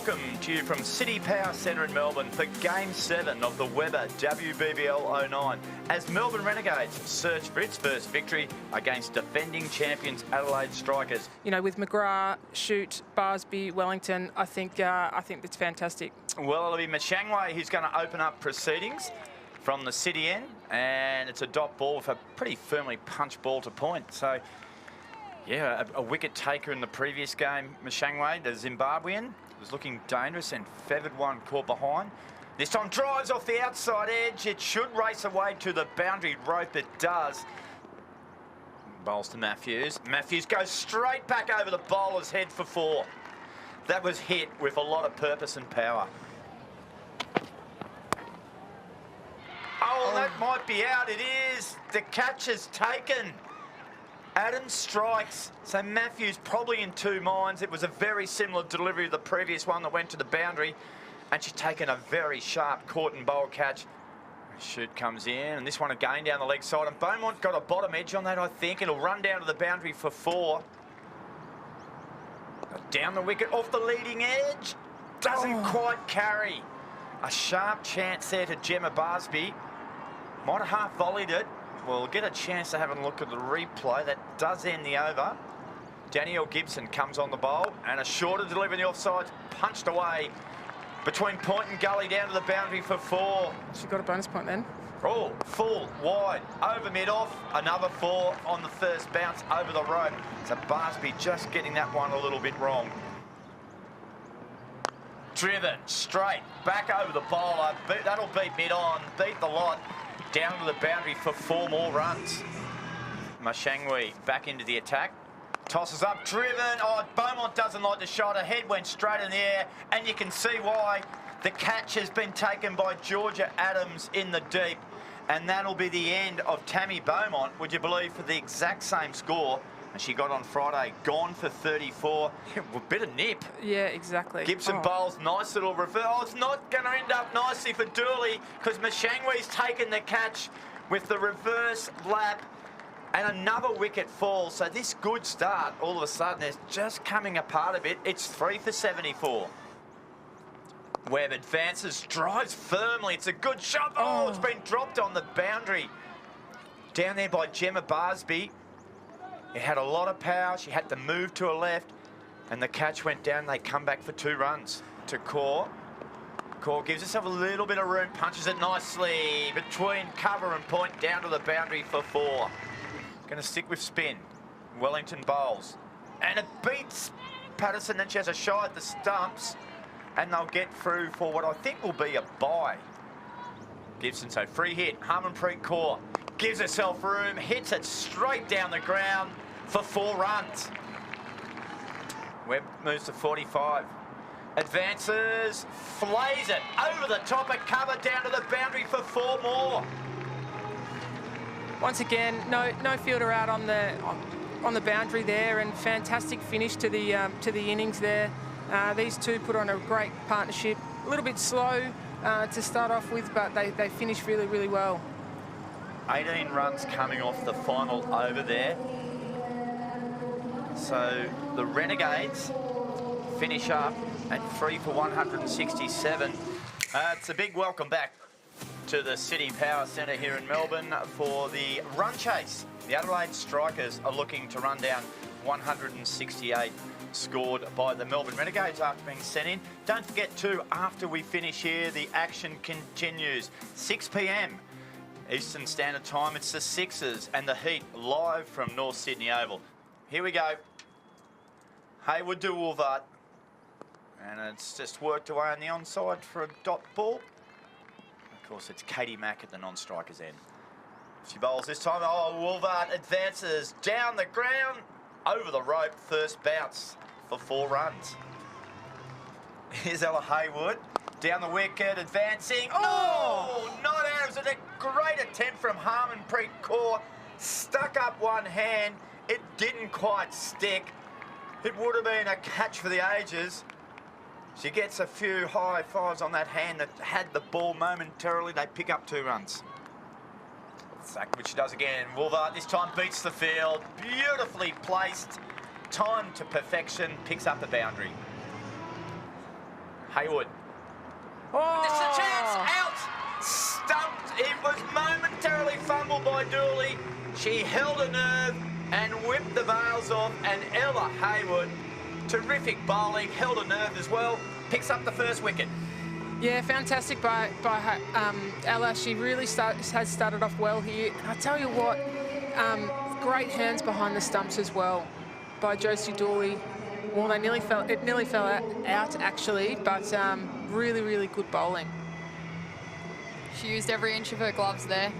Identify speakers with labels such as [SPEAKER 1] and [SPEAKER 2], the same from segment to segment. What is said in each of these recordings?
[SPEAKER 1] welcome to you from City Power Centre in Melbourne for Game 7 of the MSWvASW 09 as Melbourne Renegades search for its first victory against defending champions Adelaide Strikers.
[SPEAKER 2] You know, with McGrath, Shute, Barsby, Wellington, I think it's fantastic.
[SPEAKER 1] Well, it'll be MSWvASW who's going to open up proceedings from the city end, and it's a dot ball with a pretty firmly punched ball to point. So, yeah, a wicket taker in the previous game, MSWvASW, the Zimbabwean, was looking dangerous and feathered one caught behind. This time drives off the outside edge. It should race away to the boundary rope. It does. Bowls to Matthews. Matthews goes straight back over the bowler's head for 4. That was hit with a lot of purpose and power. Oh, that might be out. It is. The catch is taken. Adams strikes, so Matthews probably in 2 minds. It was a very similar delivery to the previous one that went to the boundary, and she's taken a very sharp caught and bowl catch. Shute comes in, and this one again down the leg side, and Beaumont got a bottom edge on that, I think. It'll run down to the boundary for 4. Down the wicket off the leading edge. Doesn't quite carry. A sharp chance there to Gemma Barsby. Might have half volleyed it. We'll get a chance to have a look at the replay. That does end the over. Danielle Gibson comes on the bowl, and a shorter delivery in the offside, punched away between point and gully down to the boundary for 4.
[SPEAKER 2] She got a bonus point then.
[SPEAKER 1] Oh, full, wide, over mid-off, another 4 on the first bounce over the rope. So Barsby just getting that one a little bit wrong. Driven, straight, back over the bowler. That'll beat mid-on, beat the lot. Down to the boundary for 4 more runs. MSWvASW back into the attack. Tosses up, driven. Oh, Beaumont doesn't like the shot. Her head went straight in the air, and you can see why. The catch has been taken by Georgia Adams in the deep, and that'll be the end of Tammy Beaumont, would you believe, for the exact same score. And she got on Friday, gone for 34. A bit of nip.
[SPEAKER 2] Yeah, exactly.
[SPEAKER 1] Gibson bowls, nice little reverse. Oh, it's not going to end up nicely for Dooley because MSWvASW's taken the catch with the reverse lap, and another wicket falls. So this good start, all of a sudden, is just coming apart a bit. It's 3 for 74. Webb advances, drives firmly. It's a good shot. Oh, it's been dropped on the boundary. Down there by Gemma Barsby. It had a lot of power. She had to move to her left, and the catch went down. They come back for 2 runs to Kaur. Kaur gives herself a little bit of room, punches it nicely between cover and point down to the boundary for 4. Going to stick with spin. Wellington bowls, and it beats Patterson. Then she has a shot at the stumps, and they'll get through for what I think will be a bye. Gibson, so free hit. Harmanpreet Kaur gives herself room, hits it straight down the ground for 4 runs. Webb moves to 45. Advances, flays it over the top of cover down to the boundary for 4 more.
[SPEAKER 2] Once again, no fielder out on the boundary there, and fantastic finish to the innings there. These two put on a great partnership. A little bit slow to start off with, but they finished really, really well.
[SPEAKER 1] 18 runs coming off the final over there. So the Renegades finish up at 3 for 167. It's a big welcome back to the City Power Centre here in Melbourne for the run chase. The Adelaide Strikers are looking to run down 168 scored by the Melbourne Renegades after being sent in. Don't forget too, after we finish here, the action continues. 6 p.m. Eastern Standard Time. It's the Sixers and the Heat live from North Sydney Oval. Here we go. Hayward to Woolvart. And it's just worked away on the onside for a dot ball. Of course, it's Katie Mack at the non-strikers end. She bowls this time. Oh, Woolvart advances down the ground, over the rope, first bounce for 4 runs. Here's Ella Hayward. Down the wicket, advancing. Oh, not Adams. It's a great attempt from Harmanpreet Kaur. Stuck up one hand. It didn't quite stick. It would have been a catch for the ages. She gets a few high fives on that hand that had the ball momentarily. They pick up 2 runs. Sack, which she does again. Woolvart this time beats the field. Beautifully placed. Timed to perfection. Picks up the boundary. Haywood.
[SPEAKER 2] Oh!
[SPEAKER 1] This is a chance. Out. Stumped. It was momentarily fumbled by Dooley. She held a nerve and whipped the bails off. And Ella Haywood, terrific bowling, held a nerve as well. Picks up the first wicket.
[SPEAKER 2] Yeah, fantastic by Ella. She really has started off well here. And I tell you what, great hands behind the stumps as well by Josie Dooley. Well, it nearly fell out actually, but really, really good bowling.
[SPEAKER 3] She used every inch of her gloves there.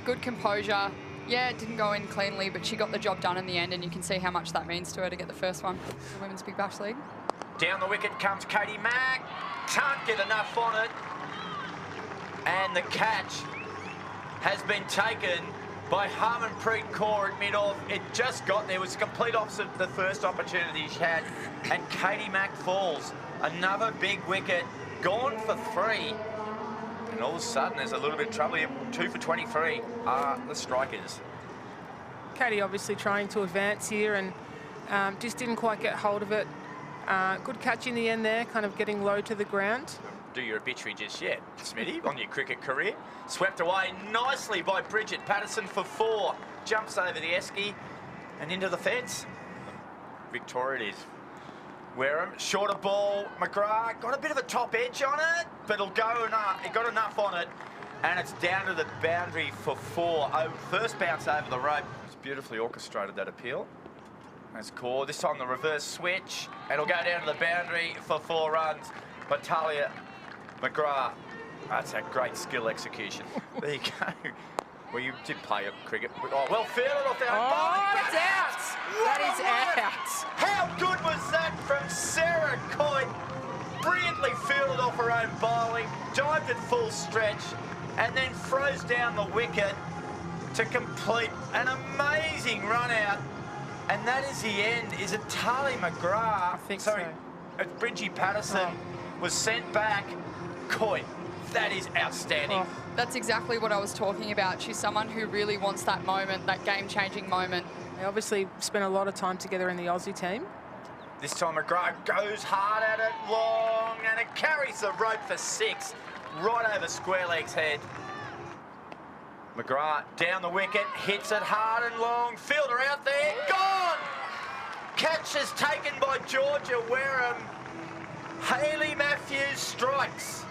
[SPEAKER 3] Good composure. Yeah, it didn't go in cleanly, but she got the job done in the end, and you can see how much that means to her to get the first one for the Women's Big Bash League.
[SPEAKER 1] Down the wicket comes Katie Mack. Can't get enough on it. And the catch has been taken by Harmanpreet Kaur at mid-off. It just got there. It was the complete opposite of the first opportunity she had. And Katie Mack falls. Another big wicket. Gone for 3. And all of a sudden, there's a little bit of trouble here. 2 for 23 are the strikers.
[SPEAKER 2] Katie obviously trying to advance here and just didn't quite get hold of it. Good catch in the end there, kind of getting low to the ground.
[SPEAKER 1] Do your obituary just yet, Smitty, on your cricket career. Swept away nicely by Bridget Patterson for 4. Jumps over the esky and into the fence. Victoria it is. Wareham, shorter ball. McGrath got a bit of a top edge on it, but it'll go enough. It got enough on it, and it's down to the boundary for 4. First bounce over the rope. It's beautifully orchestrated, that appeal. That's Kaur. This time the reverse switch. It'll go down to the boundary for 4 runs. But Talia McGrath. That's a great skill execution. There you go. Well, you did play cricket. Oh, well fielded off there.
[SPEAKER 2] Oh, it's out. That is out.
[SPEAKER 1] How good was that from Sarah Coyne? Brilliantly fielded off her own bowling, dived at full stretch, and then froze down the wicket to complete an amazing run out. And that is the end. Is it Talia McGrath?
[SPEAKER 2] I think so.
[SPEAKER 1] Bridgie Patterson was sent back. Coyne. That is outstanding.
[SPEAKER 3] Oh, that's exactly what I was talking about. She's someone who really wants that moment, that game-changing moment.
[SPEAKER 2] They obviously spent a lot of time together in the Aussie team.
[SPEAKER 1] This time McGrath goes hard at it, long, and it carries the rope for 6, right over square leg's head. McGrath down the wicket, hits it hard and long, fielder out there, gone! Catch is taken by Georgia Wareham. Hayley Matthews strikes.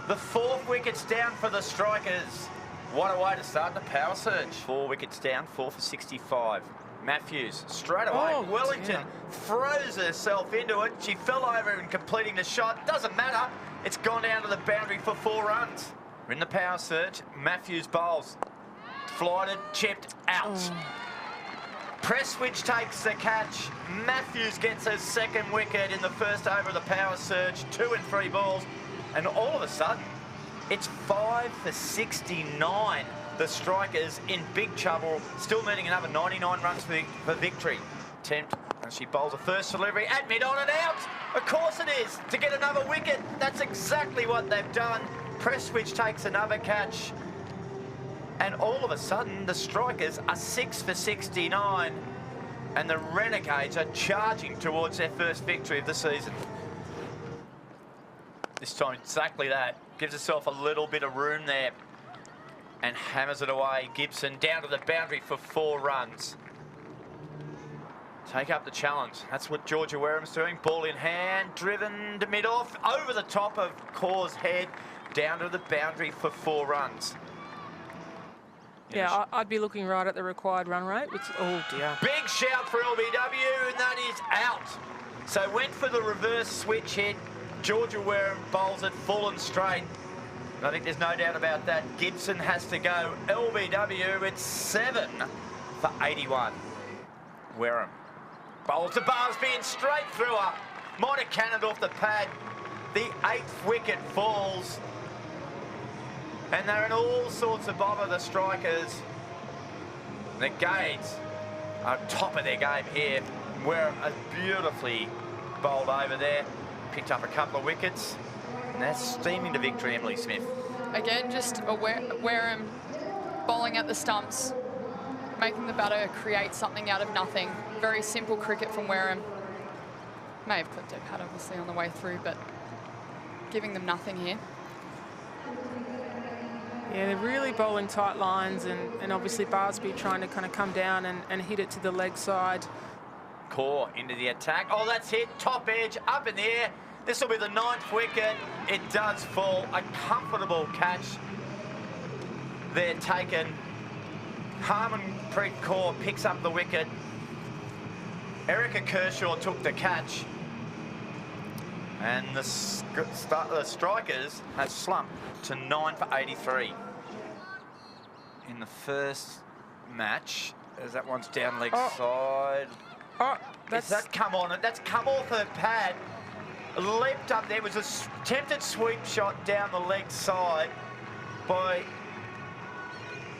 [SPEAKER 1] The 4th wicket's down for the strikers. What a way to start the power surge. 4 wickets down, 4 for 65. Matthews straight away.
[SPEAKER 2] Oh,
[SPEAKER 1] Wellington throws herself into it. She fell over in completing the shot. Doesn't matter. It's gone down to the boundary for 4 runs. We're in the power surge. Matthews bowls. Flighted, chipped, out. Presswich takes the catch. Matthews gets her 2nd wicket in the first over of the power surge. 2 and 3 balls. And all of a sudden, it's 5 for 69. The strikers in big trouble, still needing another 99 runs for victory. Attempt, and she bowls a first delivery at mid-on and out. Of course it is, to get another wicket. That's exactly what they've done. Presswich takes another catch. And all of a sudden, the strikers are 6 for 69. And the Renegades are charging towards their first victory of the season. This time, exactly that. Gives herself a little bit of room there. And hammers it away. Gibson down to the boundary for 4 runs. Take up the challenge. That's what Georgia Wareham's doing. Ball in hand, driven to mid-off, over the top of Kaur's head, down to the boundary for 4 runs.
[SPEAKER 2] Yeah, I'd be looking right at the required run rate, which, oh dear.
[SPEAKER 1] Big shout for LBW, and that is out. So went for the reverse switch hit. Georgia Wareham bowls it full and straight. And I think there's no doubt about that. Gibson has to go. LBW, it's 7 for 81. Wareham bowls to Barsby and straight through her. Might have cannoned off the pad. The 8th wicket falls. And they're in all sorts of bother, the strikers. Renegades are top of their game here. Wareham is beautifully bowled over there. Picked up a couple of wickets. And that's steaming to victory, Emily Smith.
[SPEAKER 3] Again, just a Wareham bowling at the stumps, making the batter create something out of nothing. Very simple cricket from Wareham. May have clipped her pad, obviously, on the way through, but giving them nothing here.
[SPEAKER 2] Yeah, they're really bowling tight lines, and obviously Barsby trying to kind of come down and hit it to the leg side.
[SPEAKER 1] Kaur into the attack. Oh, that's hit. Top edge, up in the air. This will be the 9th wicket. It does fall. A comfortable catch. They're taken. Harmanpreet Kaur picks up the wicket. Erica Kershaw took the catch. And the strikers have slumped to 9 for 83. In the first match, as that one's down leg side.
[SPEAKER 2] Oh, that's
[SPEAKER 1] That come on it. That's come off her pad. Leapt up there. Was a attempted sweep shot down the leg side by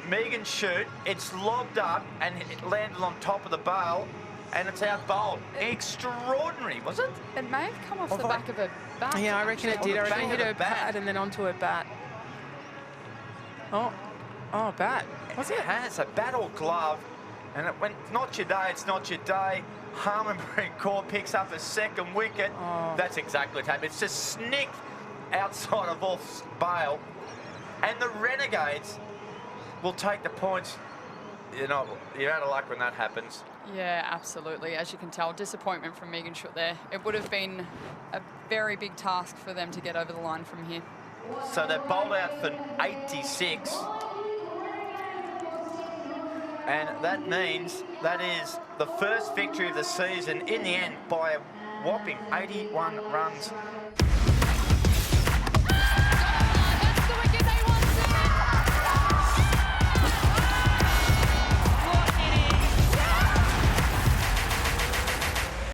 [SPEAKER 1] Megan Shute. It's lobbed up and it landed on top of the bail, and it's out bowled. Extraordinary, was it?
[SPEAKER 3] It may have come off the back of her bat.
[SPEAKER 2] Yeah, I reckon it did. I reckon it hit her pad and then onto her bat. Oh, bat. Was it?
[SPEAKER 1] It has a bat or glove, and it went. Not your day. It's not your day. Harmanpreet Kaur picks up a 2nd wicket.
[SPEAKER 2] Oh.
[SPEAKER 1] That's exactly what happened. It's just snicked outside of off bail, and the Renegades will take the points. You know, you're out of luck when that happens.
[SPEAKER 3] Yeah, absolutely. As you can tell, disappointment from Megan Shute there. It would have been a very big task for them to get over the line from here.
[SPEAKER 1] So they're bowled out for 86. And that means that is the first victory of the season in the end by a whopping 81 runs.